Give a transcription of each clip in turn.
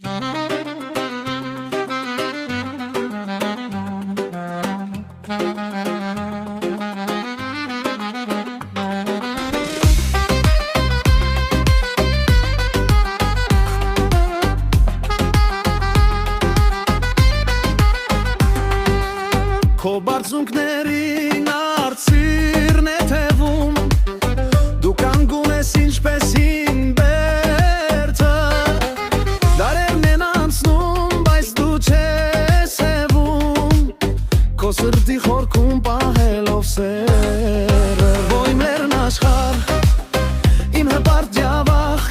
Քո բարձունքներին արծիրն է թևում, դու կանգուն ես ինչպես հին բերդը, դարերն են անցնում, բայց դու չես հևում, քո սրտի խորքում պահելով սերը, ոյ մերն աշխարհ, իմ հպարտ ջավախ,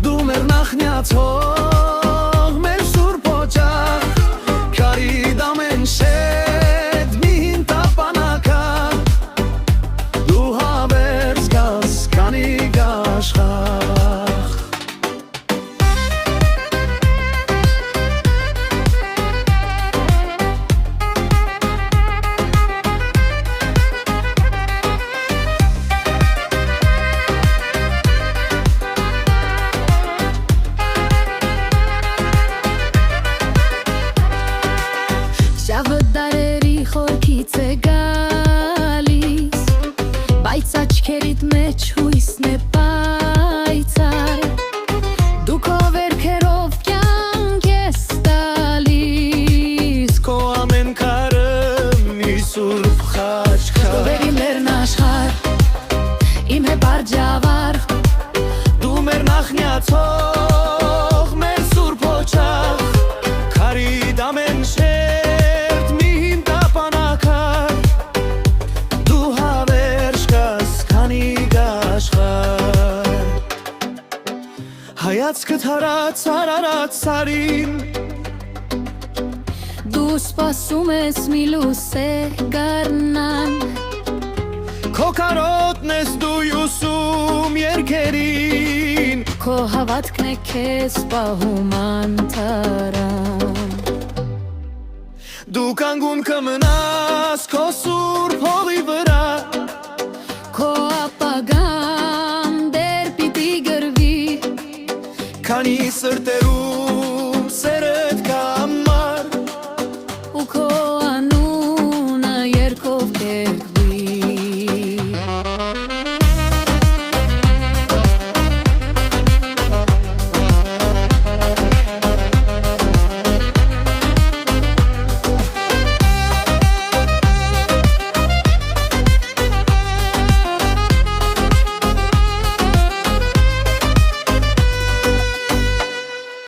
դու մեր նախնյացող, մեր սուրբ օջախ, քարիդ ամեն շետ մի հին տապանակար, դու հավերձ գաս քանի գաշխախ։ Շավը դարերի խորքից է գալիս, բայց աչքերիդ մեջ հույսն է պայծառ, դու քո վերքերով կյանք ես տալիս, Քո ամեն քարը մի սուրբ խաչքար, դու բերի մերն աշխարհ, իմ հպարտ ջավառ, դու մեր նախնյացող, մեր սուրբ օջախ, քարիդ ամեն շերտ մի հին տապանակար, դու հավերժ կաս քանի գաշխար, հայացքդ հարած արարած սարին, դու սպասում ես մի լուսե գարնան, քո կարոտն ես դու ուսում երգերին, քո հավատքն է քեզ պահում անթարան, դու կանգուն կմնաս քո սուրբ հողի վրա, քո ապագան դեռ պիտի գրվի, քանի սրտերում